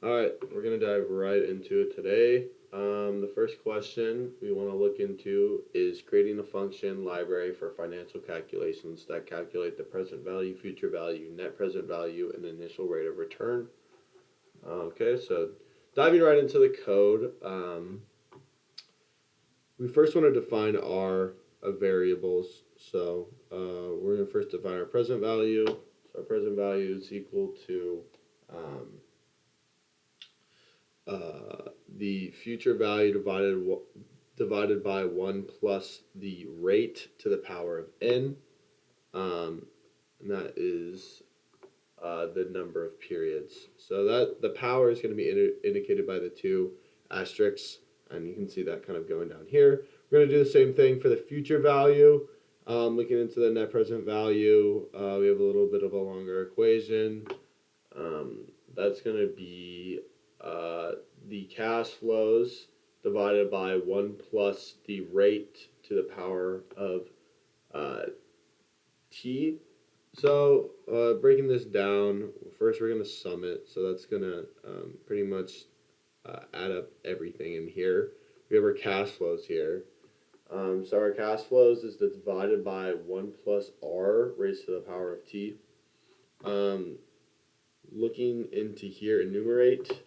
All right, we're going to dive right into it today. The first question we want to look into is creating a function library for financial calculations that calculate the present value, future value, net present value, and initial rate of return. Okay, so diving right into the code, we first want to define our variables. So we're going to first define our present value. So our present value is equal to um, the future value divided by 1 plus the rate to the power of n, and that is the number of periods. So that the power is going to be indicated by the two asterisks, and you can see that kind of going down here. We're going to do the same thing for the future value. Looking into the net present value, we have a little bit of a longer equation. That's going to be uh, the cash flows divided by 1 plus the rate to the power of uh, t. So breaking this down, first we're going to sum it. So that's going to pretty much add up everything in here. We have our cash flows here. So our cash flows is divided by 1 plus r raised to the power of t. Um, Looking into here, enumerate.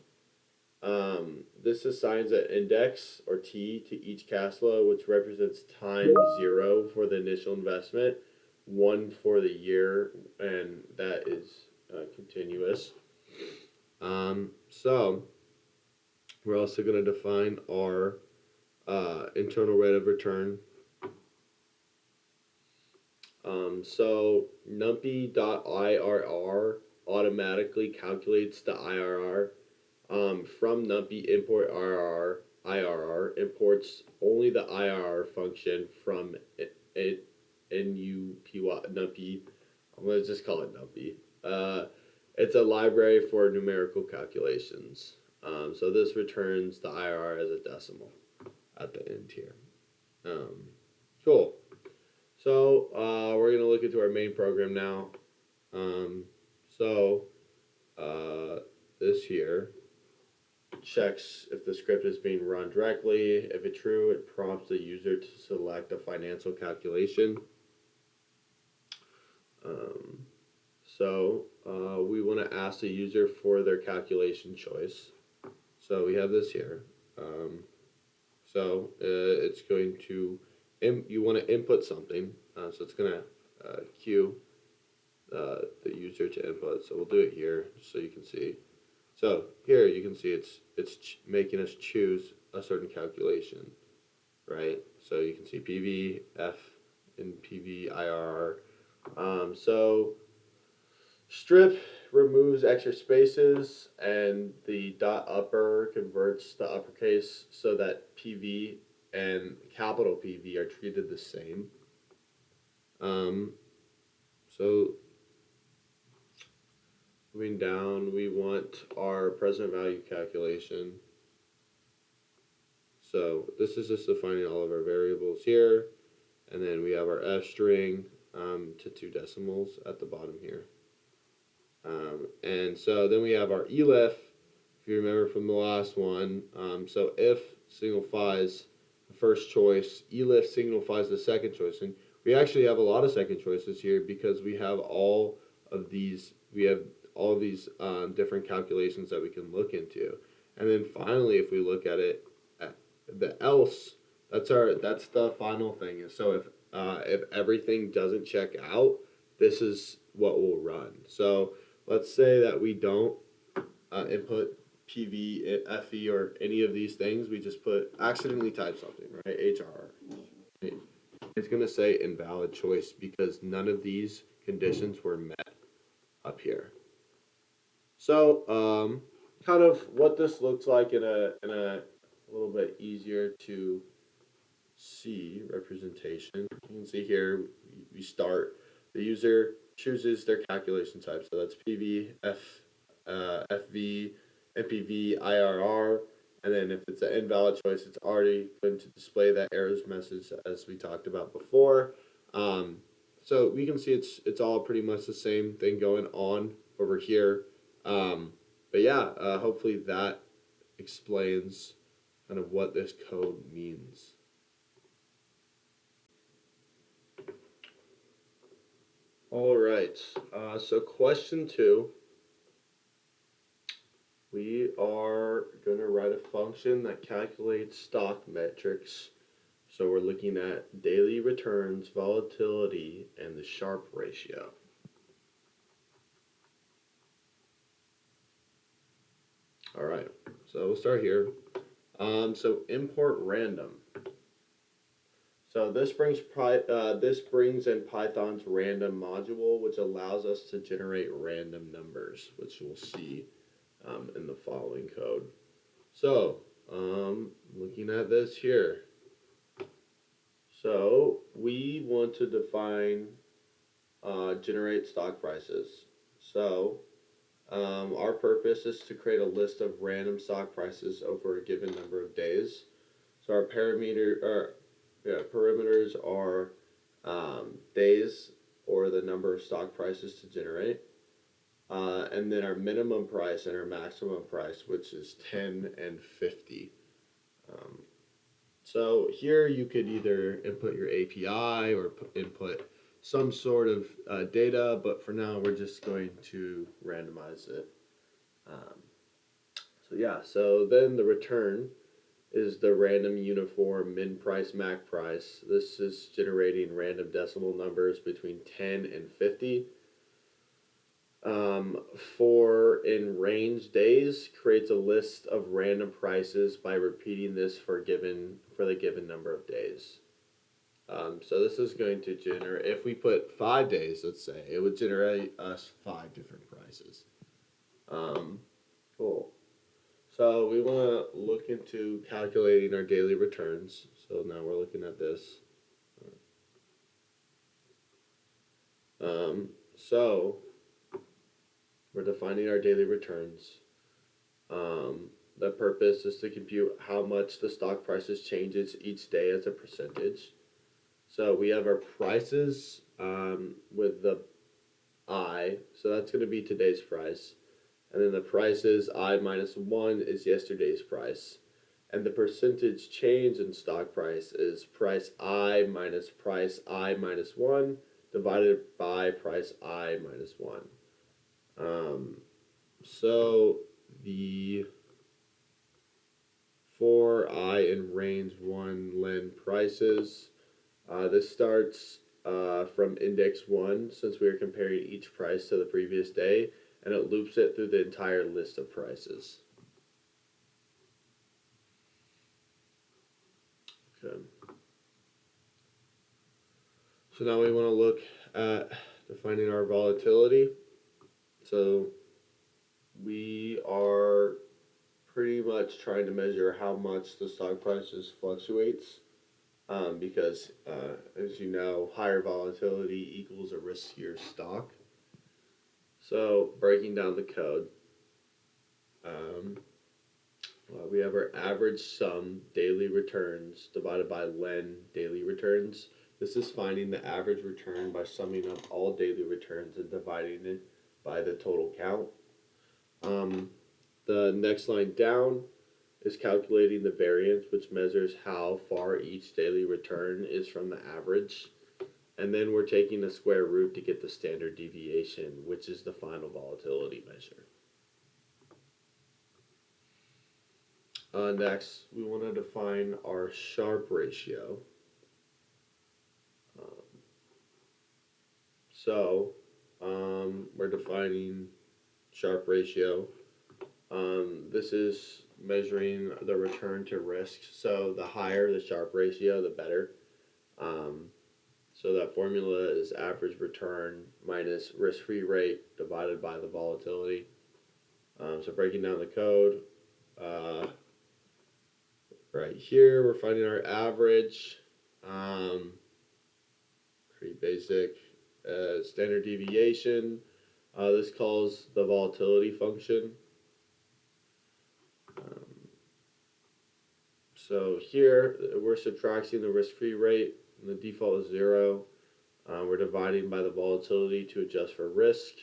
This assigns an index or t to each cash flow, which represents time 0 for the initial investment, 1 for the year, and that is continuous. So we're also going to define our internal rate of return. So numpy.irr automatically calculates the IRR. From numpy import IRR imports only the IRR function from it NUPY numpy. I'm gonna just call it numpy. It's a library for numerical calculations. So this returns the IRR as a decimal at the end here. Um, cool. So we're gonna look into our main program now. Um, so uh, this here checks if the script is being run directly. If it's true, it prompts the user to select a financial calculation. Um, we want to ask the user for their calculation choice. So we have this here. It's going to, you want to input something. So it's going to cue the user to input. So we'll do it here so you can see. So here you can see it's making us choose a certain calculation, right? So you can see PV, F, and PV, IRR. So strip removes extra spaces, and the dot upper converts the uppercase so that PV and capital PV are treated the same. Um, so moving down, we want our present value calculation. So this is just defining all of our variables here. And then we have our F string to 2 decimals at the bottom here. And so then we have our elif, if you remember from the last one. So if signifies the first choice, elif signifies the second choice. And we actually have a lot of second choices here because we have all of these, different calculations that we can look into. And then finally, if we look at it, at the else, that's the final thing. So if everything doesn't check out, this is what will run. So let's say that we don't input PV, FE, or any of these things. We just accidentally type something, right? HR. It's going to say invalid choice because none of these conditions were met up here. So kind of what this looks like in a little bit easier to see representation. You can see here we start. The user chooses their calculation type. So that's PV, FV, MPV, IRR. And then if it's an invalid choice, it's already going to display that errors message as we talked about before. So we can see it's all pretty much the same thing going on over here. but yeah, hopefully that explains kind of what this code means. All right, so question 2, we are going to write a function that calculates stock metrics. So we're looking at daily returns, volatility, and the Sharpe ratio. All right, so we'll start here. So import random. So this brings in Python's random module, which allows us to generate random numbers, which we'll see in the following code. So looking at this here. So we want to define generate stock prices. So our purpose is to create a list of random stock prices over a given number of days. So our parameters are days or the number of stock prices to generate, and then our minimum price and our maximum price, which is 10 and 50. So here you could either input your API or input some sort of data, but for now we're just going to randomize it. So yeah, so then the return is the random uniform min price max price. This is generating random decimal numbers between 10 and 50. For in range days creates a list of random prices by repeating this for the given number of days. So this is going to generate, if we put 5 days, let's say, it would generate us 5 different prices. Cool. So we want to look into calculating our daily returns. So now we're looking at this. So we're defining our daily returns. The purpose is to compute how much the stock prices changes each day as a percentage. So we have our prices with the I, so that's going to be today's price. And then the price is I minus 1 is yesterday's price. And the percentage change in stock price is price I minus 1 divided by price I minus 1. So the for I in range 1 len prices, this starts from index 1 since we are comparing each price to the previous day, and it loops it through the entire list of prices. Okay. So now we want to look at defining our volatility. So we are pretty much trying to measure how much the stock prices fluctuates, because as you know, higher volatility equals a riskier stock. So breaking down the code, we have our average sum daily returns divided by len daily returns. This is finding the average return by summing up all daily returns and dividing it by the total count. The next line down is calculating the variance, which measures how far each daily return is from the average. And then we're taking the square root to get the standard deviation, which is the final volatility measure. Next, we want to define our Sharpe ratio. We're defining Sharpe ratio. This is measuring the return to risk. So the higher the Sharpe ratio, the better. So that formula is average return minus risk-free rate divided by the volatility. So breaking down the code, right here we're finding our average. Pretty basic. Standard deviation. This calls the volatility function. So here we're subtracting the risk-free rate, and the default is 0. We're dividing by the volatility to adjust for risk.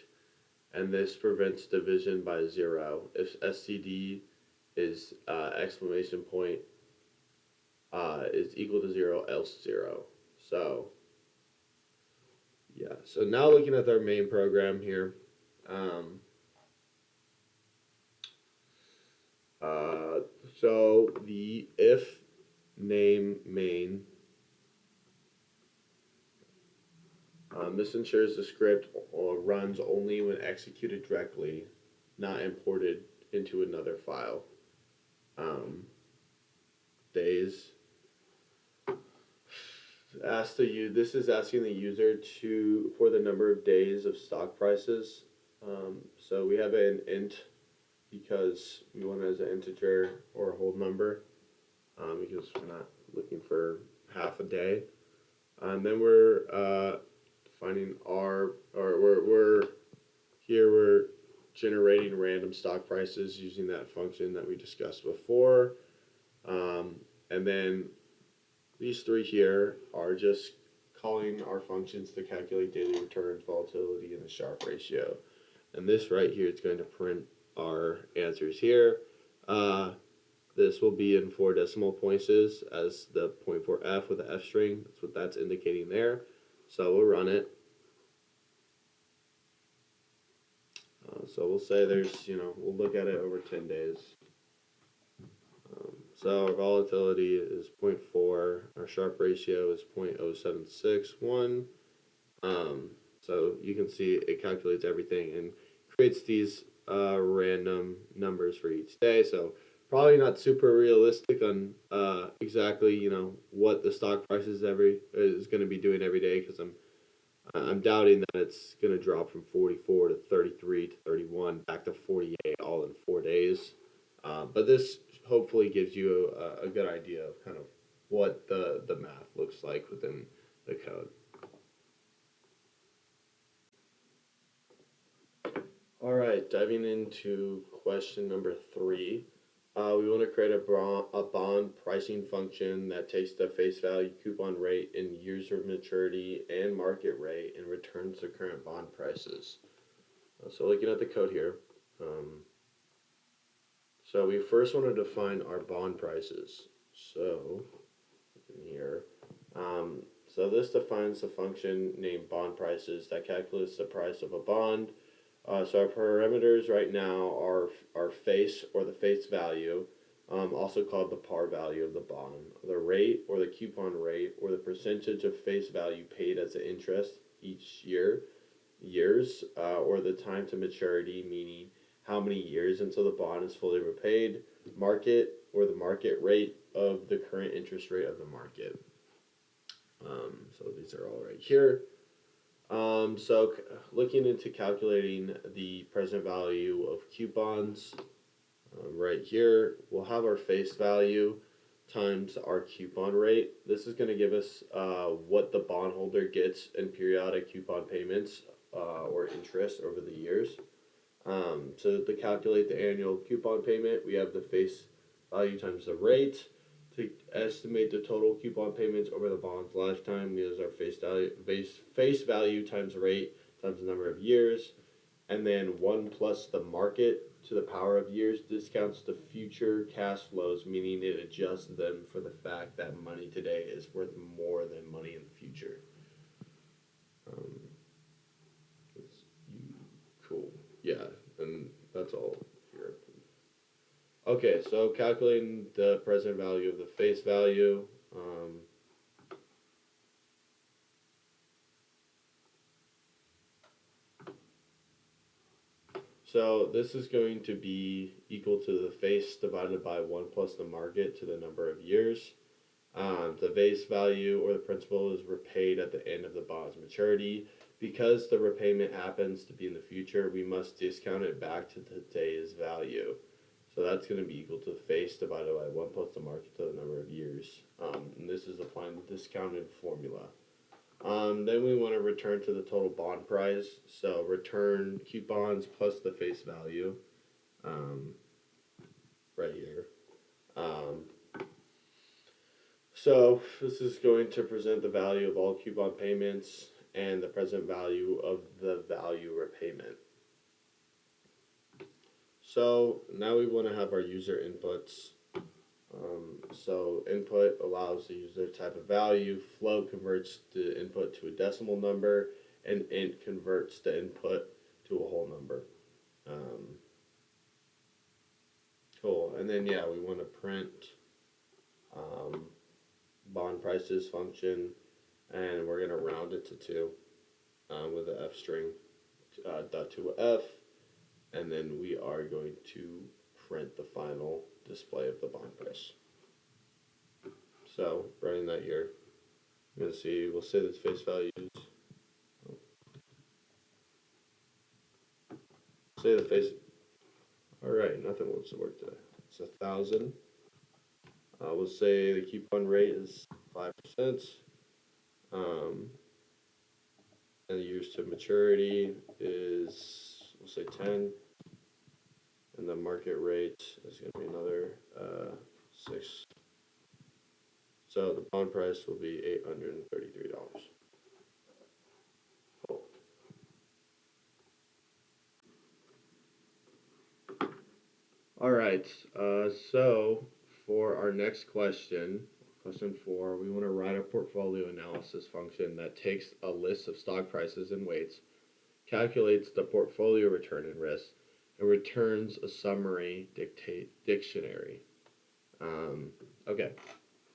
and this prevents division by 0. If STD is exclamation point is equal to 0, else 0. So yeah, so now looking at our main program here, um, uh, so the if name main, this ensures the script runs only when executed directly, not imported into another file. Um, days ask this is asking the user to for the number of days of stock prices. So we have an int because we want it as an integer or a whole number, because we're not looking for half a day. And then we're finding we're here we're generating random stock prices using that function that we discussed before. Um, and then these three here are just calling our functions to calculate daily returns, volatility, and the Sharpe ratio. And this right here is going to print our answers here. This will be in 4 decimal points as the point for F with the F string. That's what that's indicating there. So we'll run it. So we'll say we'll look at it over 10 days. So our volatility is 0.4. Our Sharpe ratio is 0.0761. So you can see it calculates everything and creates these random numbers for each day. So probably not super realistic on exactly what the stock price is going to be doing every day, because I'm doubting that it's going to drop from 44 to 33 to 31 back to 48 all in 4 days. But this hopefully gives you a good idea of kind of what the math looks like within the code. All right, diving into question number 3. We want to create a bond pricing function that takes the face value coupon rate in years of maturity and market rate and returns the current bond prices. So looking at the code here, so we first want to define our bond prices. So in here, so this defines the function named bond prices that calculates the price of a bond. So our parameters right now are our face or the face value, also called the par value of the bond, the rate or the coupon rate, or the percentage of face value paid as an interest each years, or the time to maturity, meaning how many years until the bond is fully repaid, market or the market rate of the current interest rate of the market. So these are all right here. So looking into calculating the present value of coupons, right here, we'll have our face value times our coupon rate. This is going to give us what the bondholder gets in periodic coupon payments or interest over the years. So to calculate the annual coupon payment, we have the face value times the rate. To estimate the total coupon payments over the bond's lifetime, we use our face value times rate times the number of years, and then 1 plus the market to the power of years discounts the future cash flows, meaning it adjusts them for the fact that money today is worth more than money in the future. Cool. Yeah, and that's all here. Okay, so calculating the present value of the face value. So this is going to be equal to the face divided by 1 plus the market to the number of years. The face value or the principal is repaid at the end of the bond's maturity. Because the repayment happens to be in the future, we must discount it back to today's value. So that's going to be equal to the face divided by 1 plus the market to the number of years. And this is applying the discounted formula. Then we want to return to the total bond price. So return coupons plus the face value, right here. So this is going to present the value of all coupon payments and the present value of the value repayment. So now we want to have our user inputs. So input allows the user to type a value, float converts the input to a decimal number, and int converts the input to a whole number. Um, cool. And then yeah, we want to print um, bond prices function, and we're gonna round it to two with the f string dot to f, and then we are going to print the final display of the bond price. So running that here, I'm gonna see. We'll say this face values. Say the face. All right, nothing wants to work today. It's 1,000. We'll say the coupon rate is 5%. Um, and the years to maturity is, we'll say 10. And the market rate is going to be another 6. So the bond price will be $833. Cool. All right. So for our next question, question 4, we want to write a portfolio analysis function that takes a list of stock prices and weights, calculates the portfolio return and risk, and returns a summary dictionary. Okay,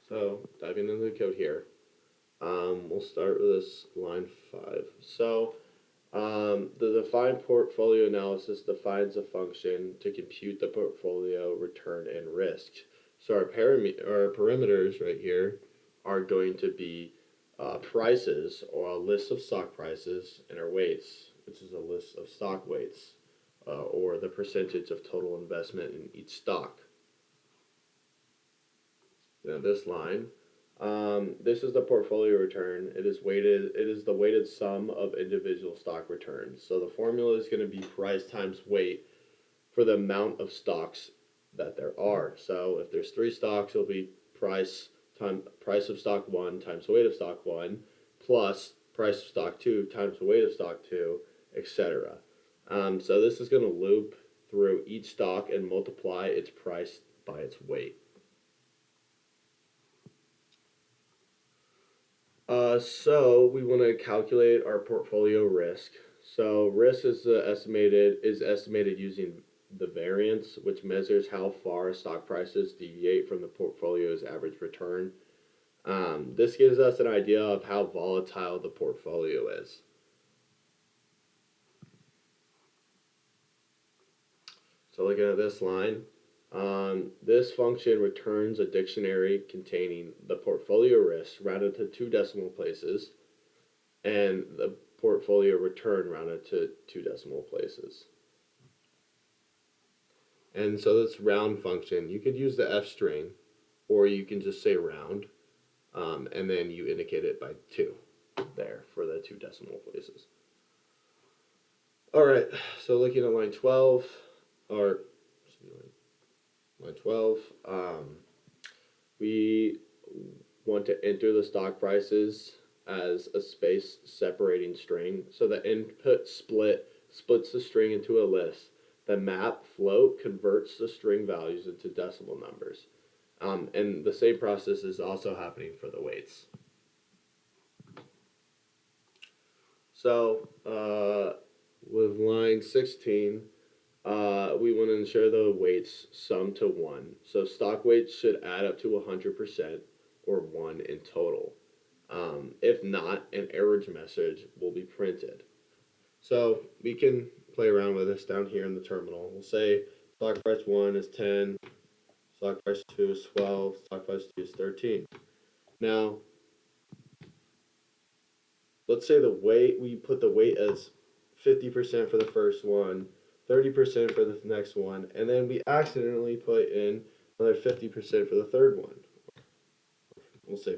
so diving into the code here. We'll start with this line 5. So the defined portfolio analysis defines a function to compute the portfolio return and risk. So our parameters right here are going to be prices, or a list of stock prices, and our weights, which is a list of stock weights, or the percentage of total investment in each stock. Now this line, this is the portfolio return. It is weighted. It is the weighted sum of individual stock returns. So the formula is going to be price times weight for the amount of stocks that there are. So if there's 3 stocks, it'll be price of stock 1 times weight of stock 1 plus price of stock 2 times weight of stock 2, etc. So this is going to loop through each stock and multiply its price by its weight. So we want to calculate our portfolio risk. So risk is estimated using the variance, which measures how far stock prices deviate from the portfolio's average return. This gives us an idea of how volatile the portfolio is. So looking at this line, this function returns a dictionary containing the portfolio risk rounded to 2 decimal places, and the portfolio return rounded to 2 decimal places. And so this round function, you could use the f string, or you can just say round, and then you indicate it by 2 there for the 2 decimal places. All right, so looking at line 12, or line 12, we want to enter the stock prices as a space separating string. So the input splits the string into a list. The map float converts the string values into decimal numbers. And the same process is also happening for the weights. So with line 16, we want to ensure the weights sum to 1. So stock weights should add up to 100%, or 1 in total. If not, an error message will be printed. So we can play around with this down here in the terminal. We'll say stock price 1 is 10, stock price 2 is 12, stock price 3 is 13. Now, let's say we put the weight as 50% for the first one, 30% for the next one, and then we accidentally put in another 50% for the third one. We'll say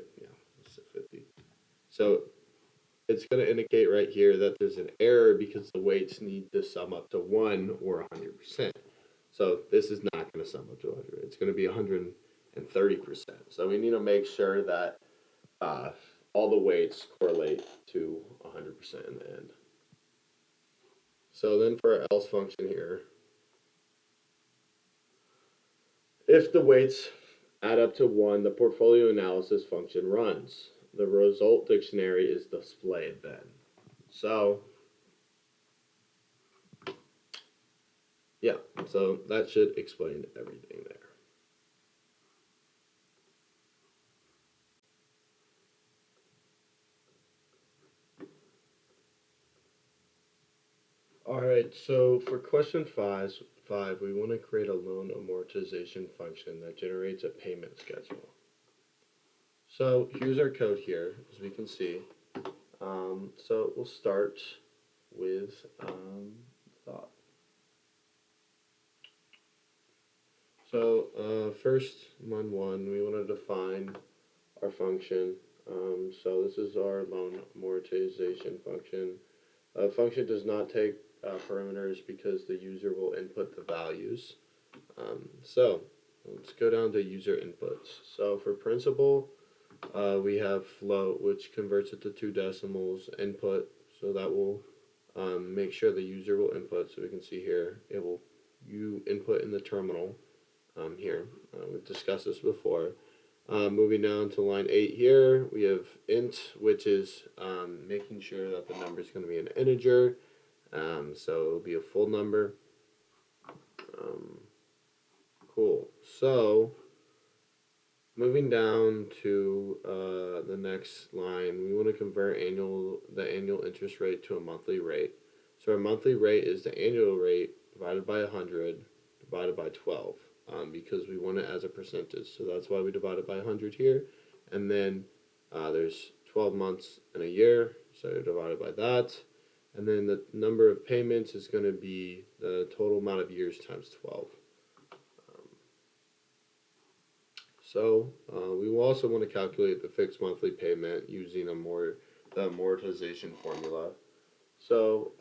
50. So it's going to indicate right here that there's an error because the weights need to sum up to 1 or 100%. So this is not going to sum up to 100. It's going to be 130%. So we need to make sure that all the weights correlate to 100% in the end. So then for our else function here, If the weights add up to 1, the portfolio analysis function runs. The result dictionary is displayed then. So, yeah, so that should explain everything there. All right, so for question five, we want to create a loan amortization function that generates a payment schedule. So here's our code here, as we can see. So we'll start with thought. So first, one, we want to define our function. So this is our loan amortization function. Function does not take parameters because the user will input the values. So let's go down to user inputs. So for principal, we have float, which converts it to 2 decimals, input, so that will make sure the user will input. So we can see here, you input in the terminal here. We've discussed this before. Moving down to line 8 here, we have int, which is making sure that the number is going to be an integer. So it'll be a full number. Cool. So moving down to the next line, we want to convert the annual interest rate to a monthly rate. So our monthly rate is the annual rate divided by 100 divided by 12 because we want it as a percentage. So that's why we divide it by 100 here. And then there's 12 months in a year, so divided by that. And then the number of payments is going to be the total amount of years times 12. So we will also want to calculate the fixed monthly payment using the amortization formula. So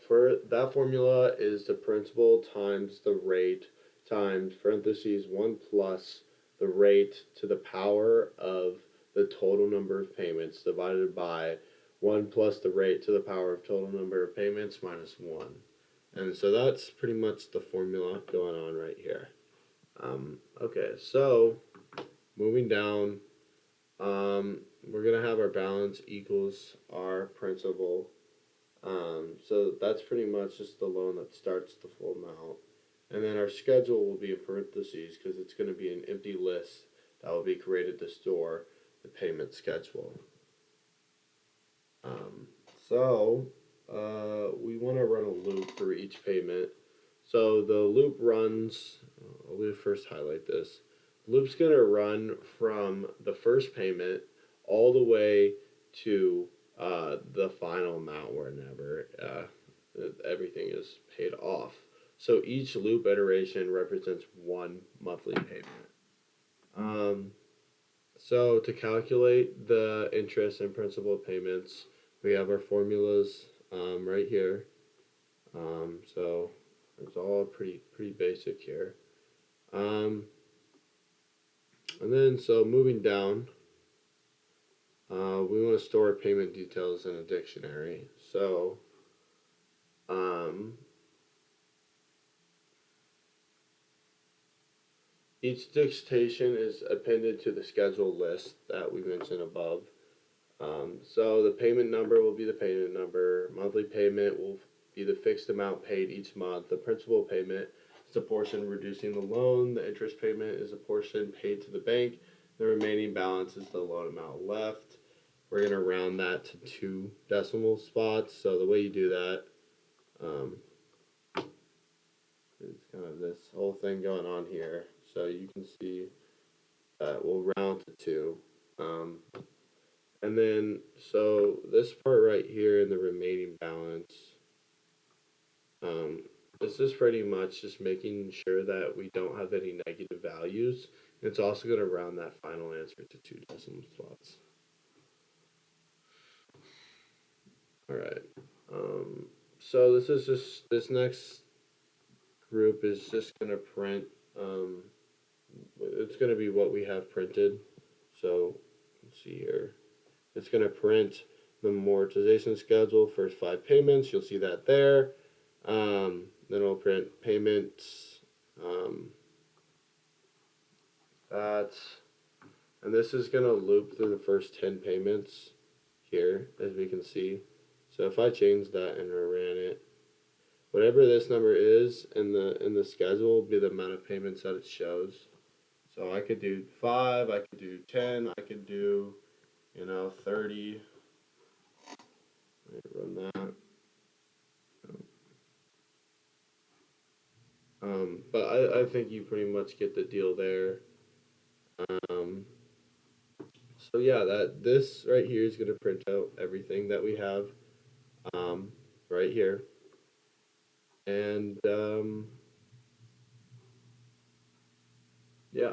for that formula is the principal times the rate times parentheses 1 plus the rate to the power of the total number of payments divided by 1 plus the rate to the power of total number of payments minus 1. And so that's pretty much the formula going on right here. Okay, so moving down, we're going to have our balance equals our principal. So that's pretty much just the loan that starts the full amount. And then our schedule will be in parentheses because it's going to be an empty list that will be created to store the payment schedule. So we want to run a loop for each payment. So the loop runs, I'll first highlight this. The loop's going to run from the first payment all the way to the final amount whenever everything is paid off. So each loop iteration represents one monthly payment. So to calculate the interest and principal payments, we have our formulas right here. So it's all pretty basic here. And then so moving down, we want to store payment details in a dictionary. So each dictation is appended to the schedule list that we mentioned above. So the payment number will be the payment number. Monthly payment will be the fixed amount paid each month. The principal payment is the portion reducing the loan. The interest payment is a portion paid to the bank. The remaining balance is the loan amount left. We're going to round that to 2 decimal spots. So the way you do that is kind of this whole thing going on here. So you can see that we'll round to 2. And then, so this part right here in the remaining balance, this is pretty much just making sure that we don't have any negative values. It's also going to round that final answer to 2 decimal spots. All right. So this next group is just going to print, it's going to be what we have printed. So let's see here. It's going to print the amortization schedule, first 5 payments. You'll see that there. Then it'll print payments that, and this is going to loop through the first 10 payments here, as we can see. So if I change that and ran it, whatever this number is in the schedule will be the amount of payments that it shows. So I could do 5, I could do 10, I could do 30. Let me run that. But I think you pretty much get the deal there. Um, so yeah, this right here is going to print out everything that we have um, right here. And yeah.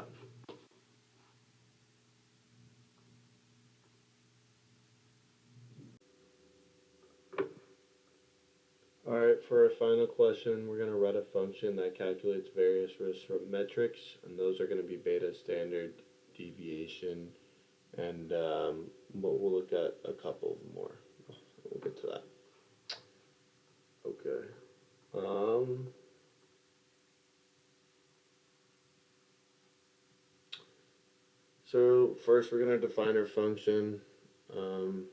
All right, for our final question, we're going to write a function that calculates various risk metrics, and those are going to be beta, standard, deviation, and we'll look at a couple more. We'll get to that. Okay. So first we're going to define our function. Um,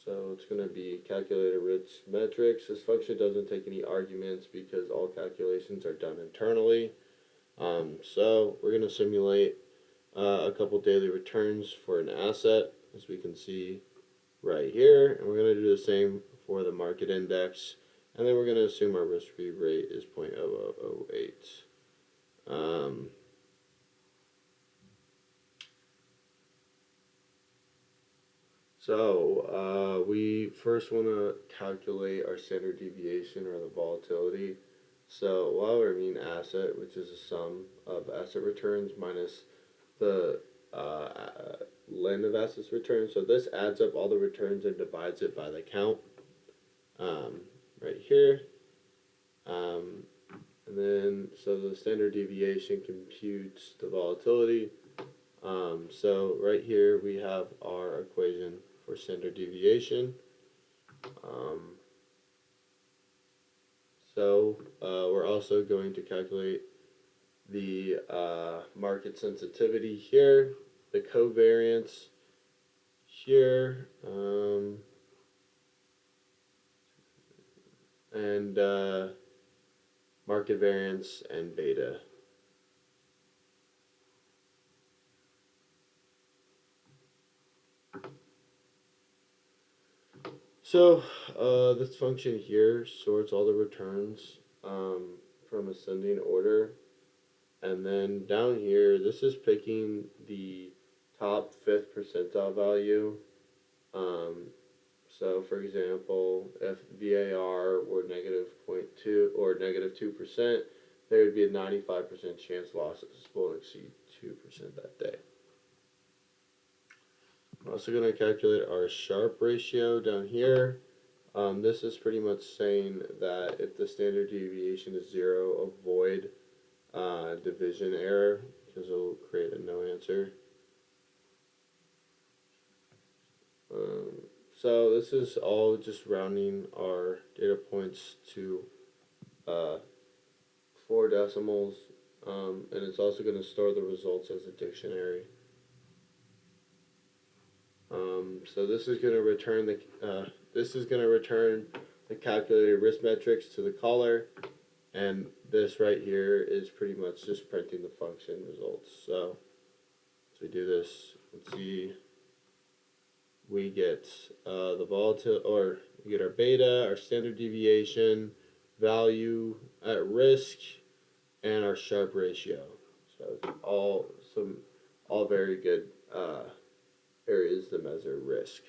so it's going to be calculated risk metrics. This function doesn't take any arguments because all calculations are done internally. So we're going to simulate a couple daily returns for an asset, as we can see right here, and we're going to do the same for the market index, and then we're going to assume our risk-free rate is 0.0008. We first want to calculate our standard deviation or the volatility. So while our mean asset, which is a sum of asset returns minus the lend of assets returns. So this adds up all the returns and divides it by the count right here. And then, so the standard deviation computes the volatility. So right here we have our equation for standard deviation. We're also going to calculate the market sensitivity here, the covariance here, and market variance and beta. So this function here sorts all the returns from ascending order, and then down here this is picking the top 5th percentile value. So for example, if VAR were negative 0.2 or negative 2%, there would be a 95% chance losses will exceed 2% that day. We're also going to calculate our Sharpe ratio down here. This is pretty much saying that if the standard deviation is 0, avoid division error, because it will create a no answer. So this is all just rounding our data points to 4 decimals, and it's also going to store the results as a dictionary. So this is going to return the calculated risk metrics to the caller, and this right here is pretty much just printing the function results. So as we do this, let's see, we get the volatility, or we get our beta, our standard deviation, value at risk, and our Sharpe ratio. So it's all very good areas to measure risk.